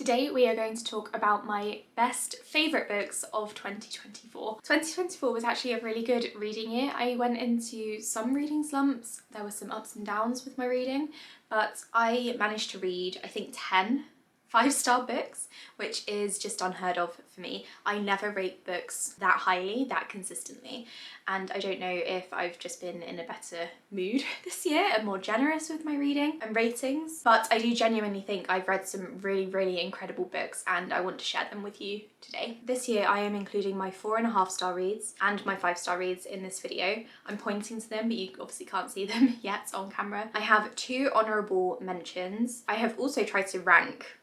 Today we are going to talk about my best favourite books of 2024. 2024 was actually a really good reading year. I went into some reading slumps, there were some ups and downs with my reading, but I managed to read, I think, 10 5-star books, which is just unheard of for me. I never rate books that highly, that consistently, and I don't know if I've just been in a better mood this year and more generous with my reading and ratings, but I do genuinely think I've read some really incredible books and I want to share them with you today. This year I am including my 4.5-star reads and my 5-star reads in this video. I'm pointing to them, but you obviously can't see them yet on camera. I have 2 honourable mentions. I have also tried to rank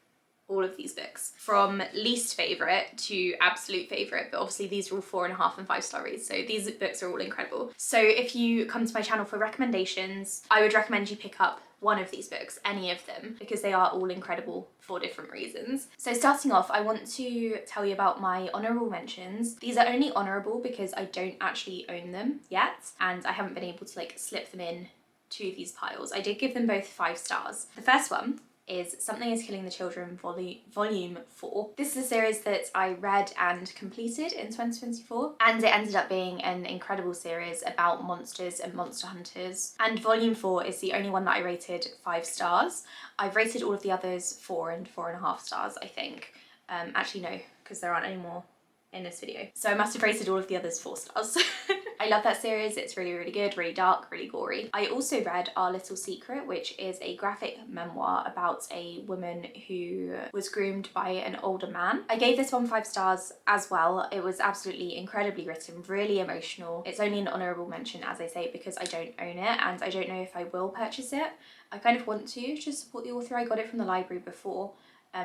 all of these books from least favourite to absolute favourite, but obviously these are all 4.5 and 5-star reads, so these books are all incredible. So if you come to my channel for recommendations, I would recommend you pick up one of these books, any of them, because they are all incredible for different reasons. So starting off, I want to tell you about my honourable mentions. These are only honourable because I don't actually own them yet, and I haven't been able to slip them in to these piles. I did give them both 5 stars. The first one is Something is Killing the Children Volume 4. This is a series that I read and completed in 2024, and it ended up being an incredible series about monsters and monster hunters. And Volume 4 is the only one that I rated 5 stars. I've rated all of the others 4 and 4.5 stars, I think. Actually no, because there aren't any more in this video. So I must have rated all of the others 4 stars. I love that series, it's really good, really dark, really gory. I also read Our Little Secret, which is a graphic memoir about a woman who was groomed by an older man. I gave this one 5 stars as well. It was absolutely incredibly written, really emotional. It's only an honourable mention, as I say, because I don't own it and I don't know if I will purchase it. I kind of want to support the author. I got it from the library before.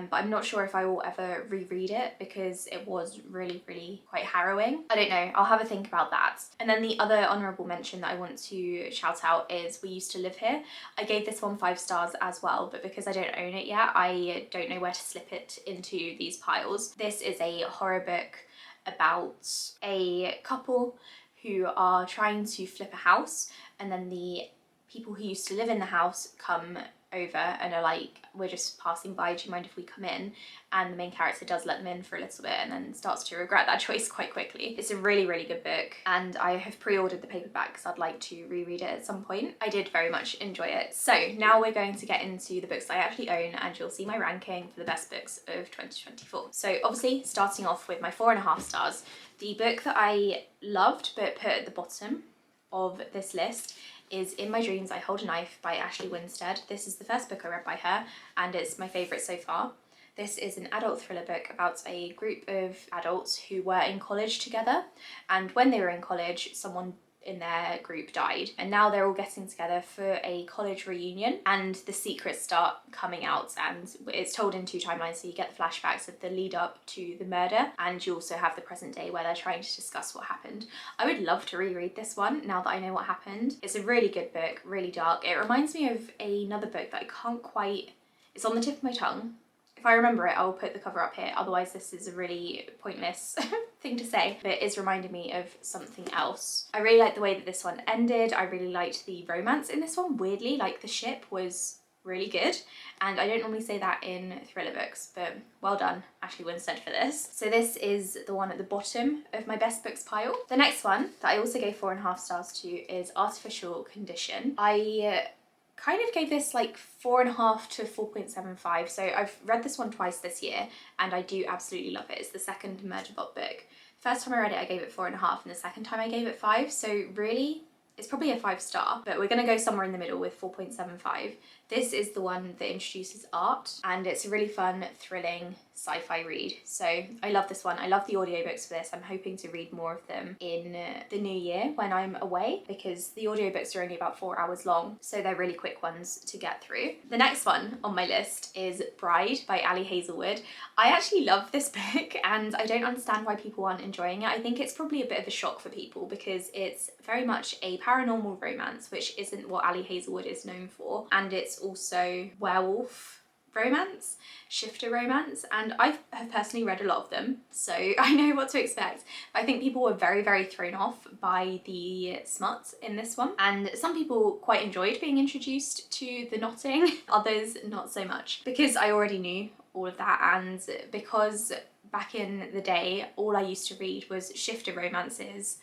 But I'm not sure if I will ever reread it because it was really quite harrowing. I don't know, I'll have a think about that. And then the other honourable mention that I want to shout out is We Used to Live Here. I gave this one 5 stars as well, but because I don't own it yet, I don't know where to slip it into these piles. This is a horror book about a couple who are trying to flip a house, and then the people who used to live in the house come over and are like, we're just passing by, do you mind if we come in? And the main character does let them in for a little bit and then starts to regret that choice quite quickly. It's a really good book, and I have pre-ordered the paperback because I'd like to reread it at some point. I did very much enjoy it. So now we're going to get into the books that I actually own, and you'll see my ranking for the best books of 2024. So obviously starting off with my 4.5 stars, the book that I loved but put at the bottom of this list is In My Dreams I Hold a Knife by Ashley Winstead. This is the first book I read by her and it's my favourite so far. This is an adult thriller book about a group of adults who were in college together, and when they were in college someone in their group died, and now they're all getting together for a college reunion and the secrets start coming out, and it's told in 2 timelines, so you get the flashbacks of the lead up to the murder and you also have the present day where they're trying to discuss what happened. I would love to reread this one now that I know what happened. It's a really good book, really dark. It reminds me of another book that I can't quite, it's on the tip of my tongue. If I remember it, I'll put the cover up here, otherwise this is a really pointless thing to say, but it is reminding me of something else. I really liked the way that this one ended. I really liked the romance in this one, weirdly, like the ship was really good, and I don't normally say that in thriller books, but well done Ashley Winstead for this. So this is the one at the bottom of my best books pile. The next one that I also gave 4.5 stars to is Artificial Condition. I kind of gave this 4.5 to 4.75, so I've read this one twice this year and I do absolutely love it. It's the second Murderbot book. First time I read it I gave it 4.5 and the second time I gave it 5, so really it's probably a 5 star, but we're gonna go somewhere in the middle with 4.75. This is the one that introduces art and it's a really fun, thrilling sci-fi read. So I love this one. I love the audiobooks for this. I'm hoping to read more of them in the new year when I'm away, because the audiobooks are only about 4 hours long, so they're really quick ones to get through. The next one on my list is Bride by Ali Hazelwood. I actually love this book and I don't understand why people aren't enjoying it. I think it's probably a bit of a shock for people because it's very much a paranormal romance, which isn't what Ali Hazelwood is known for, and it's also werewolf romance, shifter romance, and I have personally read a lot of them, so I know what to expect. I think people were very thrown off by the smut in this one, and some people quite enjoyed being introduced to the knotting, others not so much. Because I already knew all of that, and because back in the day all I used to read was shifter romances,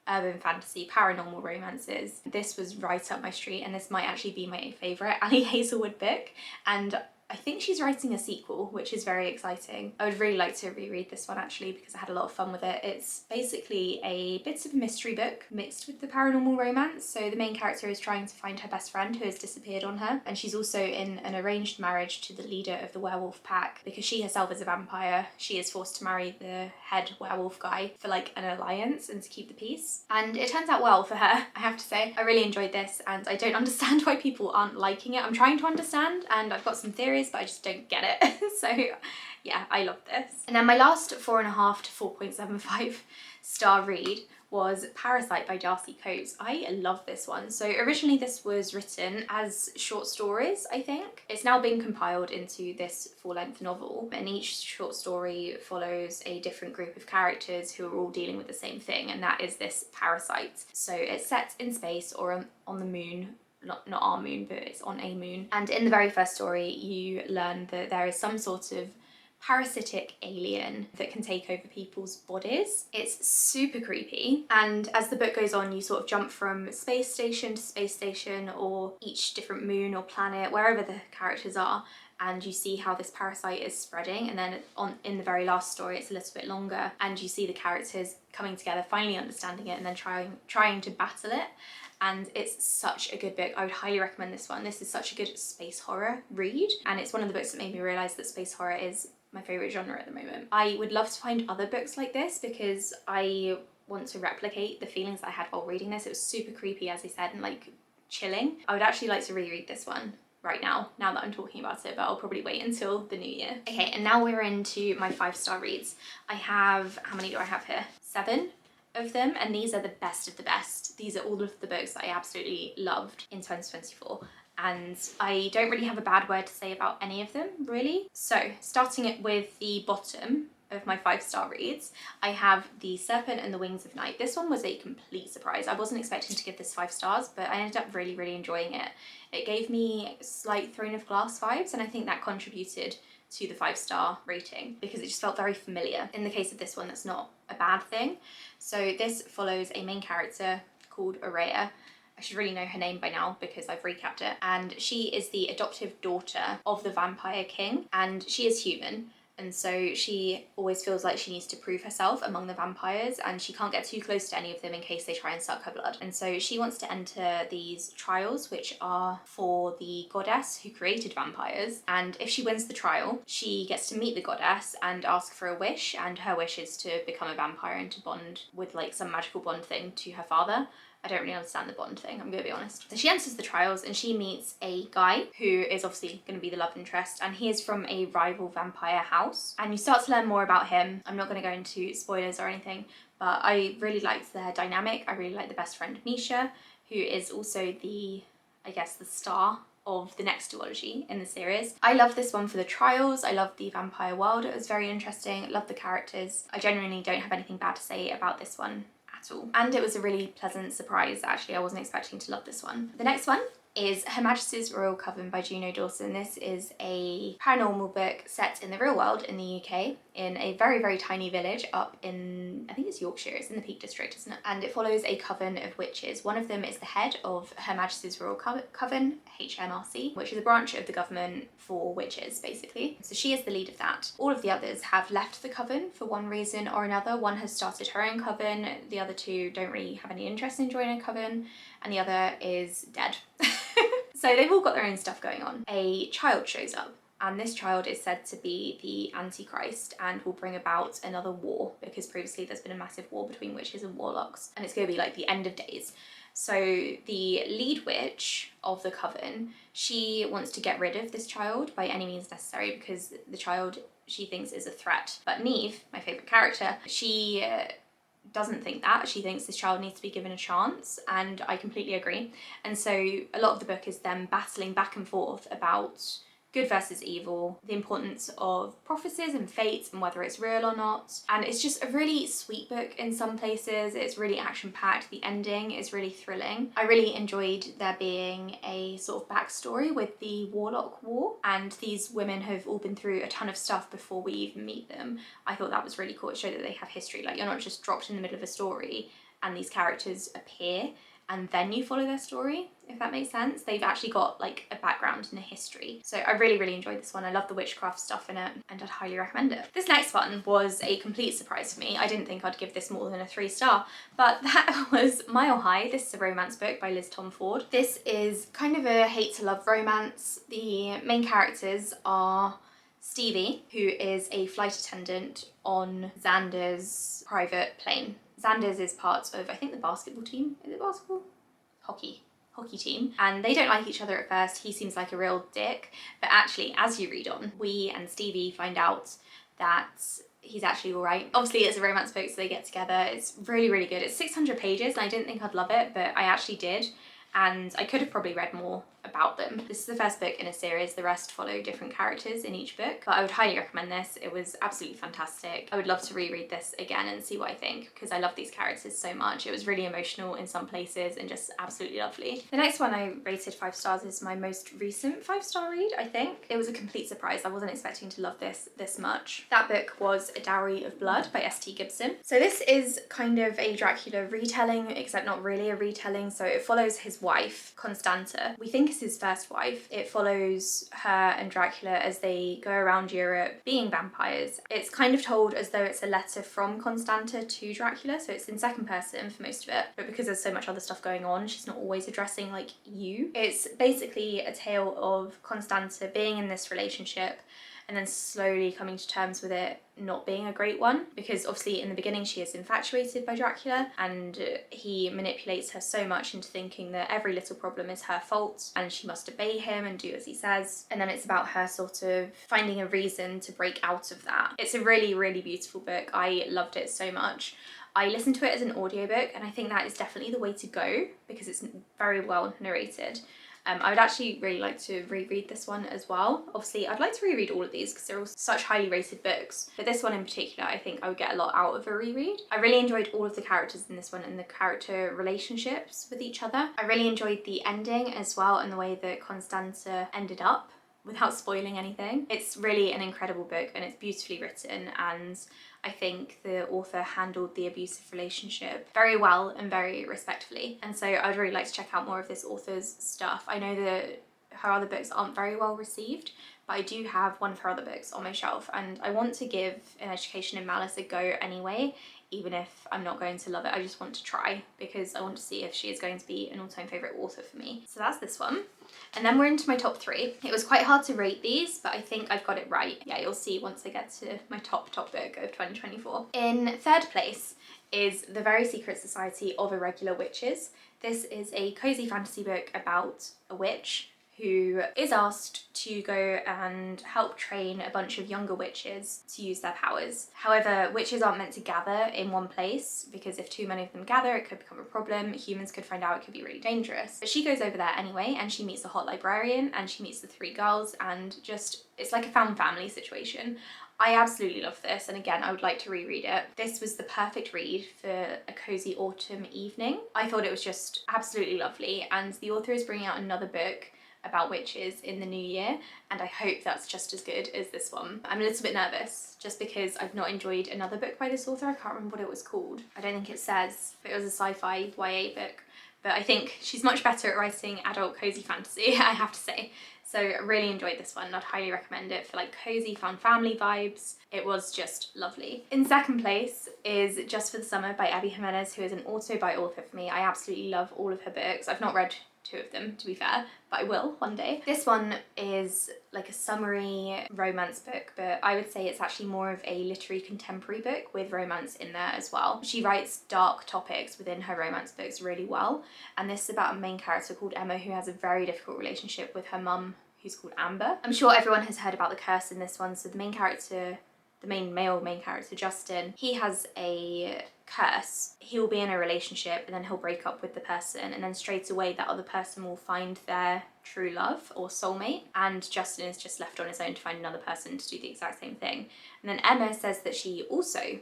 urban fantasy, paranormal romances, this was right up my street, and this might actually be my favourite Ali Hazelwood book, and I think she's writing a sequel, which is very exciting. I would really like to reread this one actually because I had a lot of fun with it. It's basically a bit of a mystery book mixed with the paranormal romance. So the main character is trying to find her best friend who has disappeared on her, and she's also in an arranged marriage to the leader of the werewolf pack. Because she herself is a vampire, she is forced to marry the head werewolf guy for like an alliance and to keep the peace. And it turns out well for her, I have to say. I really enjoyed this, and I don't understand why people aren't liking it. I'm trying to understand, and I've got some theories, but I just don't get it. So yeah, I love this. And then my last 4.5 to 4.75 star read was Parasite by Darcy Coates. I love this one. So originally this was written as short stories, I think. It's now been compiled into this full-length novel, and each short story follows a different group of characters who are all dealing with the same thing, and that is this parasite. So it's set in space or on the moon. Not our moon, but it's on a moon. And in the very first story, you learn that there is some sort of parasitic alien that can take over people's bodies. It's super creepy, and as the book goes on, you sort of jump from space station to space station, or each different moon or planet, wherever the characters are, and you see how this parasite is spreading. And then in the very last story, it's a little bit longer, and you see the characters coming together, finally understanding it, and then trying to battle it. And it's such a good book. I would highly recommend this one. This is such a good space horror read, and it's one of the books that made me realise that space horror is my favourite genre at the moment. I would love to find other books like this because I want to replicate the feelings that I had while reading this. It was super creepy, as I said, and like chilling. I would actually like to reread this one right now that I'm talking about it, but I'll probably wait until the new year. Okay, and now we're into my 5-star reads. I have, how many do I have here? 7 of them, and these are the best of the best. These are all of the books that I absolutely loved in 2024, and I don't really have a bad word to say about any of them, really. So starting it with the bottom of my 5-star reads, I have The Serpent and the Wings of Night. This one was a complete surprise. I wasn't expecting to give this 5 stars, but I ended up really, really enjoying it. It gave me slight Throne of Glass vibes, and I think that contributed to the 5-star rating because it just felt very familiar. In the case of this one, that's not a bad thing. So this follows a main character called Aurea. I should really know her name by now because I've recapped it. And she is the adoptive daughter of the vampire king, and she is human. And so she always feels like she needs to prove herself among the vampires, and she can't get too close to any of them in case they try and suck her blood. And so she wants to enter these trials, which are for the goddess who created vampires. And if she wins the trial, she gets to meet the goddess and ask for a wish, and her wish is to become a vampire and to bond with like some magical bond thing to her father. I don't really understand the bond thing, I'm gonna be honest. So she enters the trials and she meets a guy who is obviously gonna be the love interest, and he is from a rival vampire house. And you start to learn more about him. I'm not gonna go into spoilers or anything, but I really liked their dynamic. I really like the best friend Misha, who is also the, I guess, the star of the next duology in the series. I love this one for the trials. I love the vampire world. It was very interesting. I love the characters. I genuinely don't have anything bad to say about this one at all. And it was a really pleasant surprise, actually. I wasn't expecting to love this one. The next one is Her Majesty's Royal Coven by Juno Dawson. This is a paranormal book set in the real world in the UK, in a very, very tiny village up in, I think it's Yorkshire, it's in the Peak District, isn't it? And it follows a coven of witches. One of them is the head of Her Majesty's Royal Coven, HMRC, which is a branch of the government for witches, basically. So she is the lead of that. All of the others have left the coven for one reason or another. One has started her own coven, the other two don't really have any interest in joining a coven, and the other is dead. So they've all got their own stuff going on. A child shows up, and this child is said to be the Antichrist and will bring about another war, because previously there's been a massive war between witches and warlocks, and it's going to be like the end of days. So the lead witch of the coven, she wants to get rid of this child by any means necessary because the child she thinks is a threat. But Neve, my favourite character, she doesn't think that. She thinks this child needs to be given a chance, and I completely agree. And so a lot of the book is them battling back and forth about good versus evil, the importance of prophecies and fates and whether it's real or not. And it's just a really sweet book in some places. It's really action-packed. The ending is really thrilling. I really enjoyed there being a sort of backstory with the Warlock War, and these women have all been through a ton of stuff before we even meet them. I thought that was really cool. It showed that they have history. Like, you're not just dropped in the middle of a story and these characters appear and then you follow their story, if that makes sense. They've actually got like a background and a history. So I really, really enjoyed this one. I love the witchcraft stuff in it and I'd highly recommend it. This next one was a complete surprise for me. I didn't think I'd give this more than a 3-star, but that was Mile High. This is a romance book by Liz Tom Ford. This is kind of a hate to love romance. The main characters are Stevie, who is a flight attendant on Xander's private plane. Xander's is part of, I think, the basketball team. Is it basketball? Hockey team. And they don't like each other at first. He seems like a real dick. But actually, as you read on, we and Stevie find out that he's actually all right. Obviously, it's a romance book, so they get together. It's really, really good. It's 600 pages, and I didn't think I'd love it, but I actually did. And I could have probably read more about them. This is the first book in a series. The rest follow different characters in each book, but I would highly recommend this. It was absolutely fantastic. I would love to reread this again and see what I think, because I love these characters so much. It was really emotional in some places and just absolutely lovely. The next one I rated 5 stars is my most recent 5-star read, I think. It was a complete surprise. I wasn't expecting to love this much. That book was A Dowry of Blood by S.T. Gibson. So this is kind of a Dracula retelling, except not really a retelling. So it follows his wife, Constanta. We think it's his first wife. It follows her and Dracula as they go around Europe being vampires. It's kind of told as though it's a letter from Constanta to Dracula, so it's in second person for most of it, but because there's so much other stuff going on, she's not always addressing like you. It's basically a tale of Constanta being in this relationship and then slowly coming to terms with it not being a great one, because obviously in the beginning she is infatuated by Dracula and he manipulates her so much into thinking that every little problem is her fault and she must obey him and do as he says, and then it's about her sort of finding a reason to break out of that. It's a really, really beautiful book. I loved it so much. I listened to it as an audiobook, and I think that is definitely the way to go because it's very well narrated. I would actually really like to reread this one as well. Obviously, I'd like to reread all of these because they're all such highly rated books, but this one in particular, I think I would get a lot out of a reread. I really enjoyed all of the characters in this one and the character relationships with each other. I really enjoyed the ending as well and the way that Constanta ended up, without spoiling anything. It's really an incredible book and it's beautifully written, and I think the author handled the abusive relationship very well and very respectfully. And so I'd really like to check out more of this author's stuff. I know that her other books aren't very well received, but I do have one of her other books on my shelf, and I want to give An Education in Malice a go anyway, even if I'm not going to love it. I just want to try because I want to see if she is going to be an all-time favourite author for me. So that's this one. And then we're into my top 3. It was quite hard to rate these, but I think I've got it right. Yeah, you'll see once I get to my top book of 2024. In third place is The Very Secret Society of Irregular Witches. This is a cozy fantasy book about a witch who is asked to go and help train a bunch of younger witches to use their powers. However, witches aren't meant to gather in one place because if too many of them gather, it could become a problem. Humans could find out, it could be really dangerous. But she goes over there anyway, and she meets the hot librarian and she meets the 3 girls, and just, it's like a found family situation. I absolutely love this, and again, I would like to reread it. This was the perfect read for a cozy autumn evening. I thought it was just absolutely lovely, and the author is bringing out another book about witches in the new year, and I hope that's just as good as this one. I'm a little bit nervous just because I've not enjoyed another book by this author. I can't remember what it was called. I don't think it says, but it was a sci-fi YA book. But I think she's much better at writing adult cozy fantasy, I have to say. So I really enjoyed this one. I'd highly recommend it for like cozy, fun family vibes. It was just lovely. In second place is Just for the Summer by Abby Jimenez, who is an auto-buy author for me. I absolutely love all of her books. I've not read 2 of them, to be fair, but I will one day. This one is like a summary romance book, but I would say it's actually more of a literary contemporary book with romance in there as well. She writes dark topics within her romance books really well, and this is about a main character called Emma who has a very difficult relationship with her mum, who's called Amber. I'm sure everyone has heard about the curse in this one. So the main character, the main character, Justin, he has a curse. He'll be in a relationship and then he'll break up with the person, and then straight away that other person will find their true love or soulmate, and Justin is just left on his own to find another person to do the exact same thing. And then Emma says that she also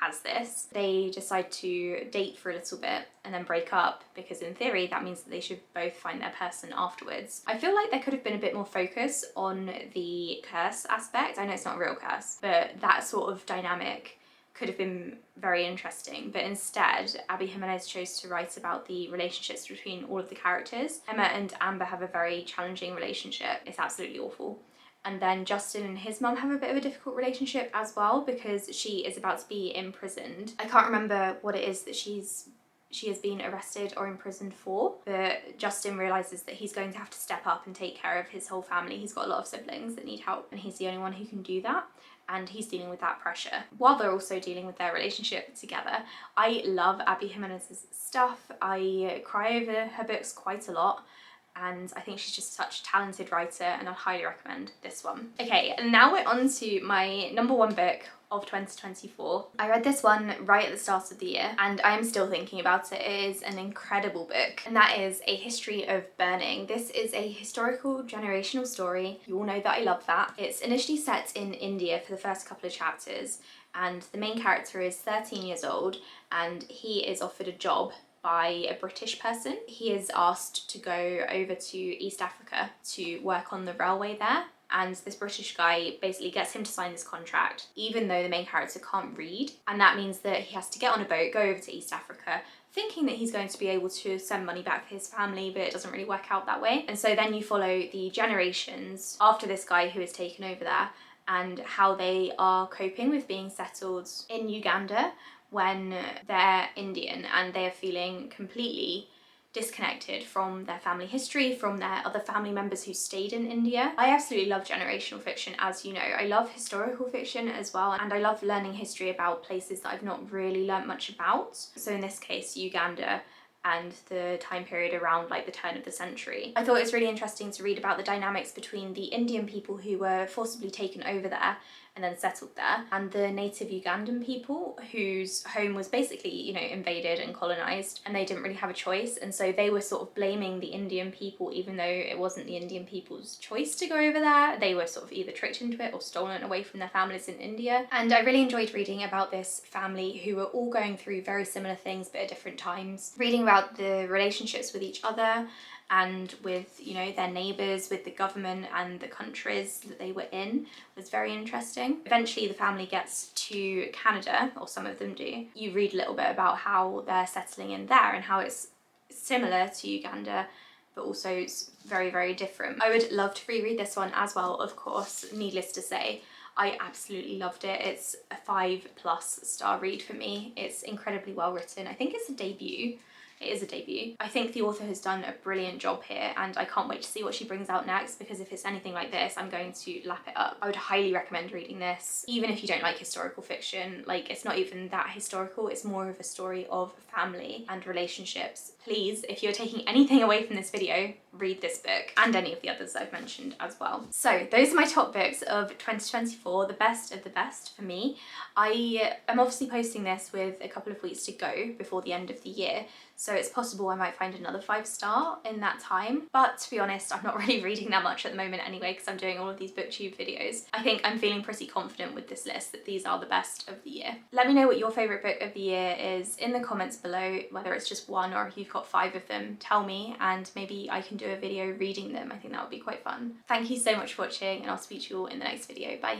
has this. They decide to date for a little bit and then break up, because in theory that means that they should both find their person afterwards. I feel like there could have been a bit more focus on the curse aspect. I know it's not a real curse, but that sort of dynamic could have been very interesting, but instead Abby Jimenez chose to write about the relationships between all of the characters. Emma and Amber have a very challenging relationship. It's absolutely awful. And then Justin and his mum have a bit of a difficult relationship as well, because she is about to be imprisoned. I can't remember what it is that she has been arrested or imprisoned for, but Justin realises that he's going to have to step up and take care of his whole family. He's got a lot of siblings that need help, and he's the only one who can do that, and he's dealing with that pressure while they're also dealing with their relationship together. I love Abby Jimenez's stuff. I cry over her books quite a lot, and I think she's just such a talented writer, and I'd highly recommend this one. Okay, and now we're on to my number one book of 2024. I read this one right at the start of the year, and I am still thinking about it. It is an incredible book, and that is A History of Burning. This is a historical generational story. You all know that I love that. It's initially set in India for the first couple of chapters, and the main character is 13 years old, and he is offered a job by a British person. He is asked to go over to East Africa to work on the railway there, and this British guy basically gets him to sign this contract even though the main character can't read, and that means that he has to get on a boat, go over to East Africa, thinking that he's going to be able to send money back for his family, but it doesn't really work out that way. And so then you follow the generations after this guy who is taken over there, and how they are coping with being settled in Uganda when they're Indian and they're feeling completely disconnected from their family history, from their other family members who stayed in India. I absolutely love generational fiction, as you know. I love historical fiction as well, and I love learning history about places that I've not really learnt much about. So in this case, Uganda and the time period around like the turn of the century. I thought it was really interesting to read about the dynamics between the Indian people who were forcibly taken over there and then settled there, and the native Ugandan people whose home was basically, you know, invaded and colonized, and they didn't really have a choice, and so they were sort of blaming the Indian people even though it wasn't the Indian people's choice to go over there. They were sort of either tricked into it or stolen away from their families in India. And I really enjoyed reading about this family who were all going through very similar things but at different times. Reading about the relationships with each other and with, you know, their neighbours, with the government and the countries that they were in was very interesting. Eventually the family gets to Canada, or some of them do. You read a little bit about how they're settling in there and how it's similar to Uganda but also very, very different. I would love to reread this one as well, of course, needless to say. I absolutely loved it. It's a 5+ star read for me. It's incredibly well written. I think it's a debut. It is a debut. I think the author has done a brilliant job here, and I can't wait to see what she brings out next, because if it's anything like this, I'm going to lap it up. I would highly recommend reading this, even if you don't like historical fiction. Like, it's not even that historical, it's more of a story of family and relationships. Please, if you're taking anything away from this video, read this book and any of the others I've mentioned as well. So those are my top books of 2024, the best of the best for me. I am obviously posting this with a couple of weeks to go before the end of the year, so it's possible I might find another 5-star in that time, but to be honest, I'm not really reading that much at the moment anyway because I'm doing all of these Booktube videos. I think I'm feeling pretty confident with this list that these are the best of the year. Let me know what your favourite book of the year is in the comments below, whether it's just one or if you've got 5 of them. Tell me, and maybe I can do a video reading them. I think that would be quite fun. Thank you so much for watching, and I'll speak to you all in the next video. Bye.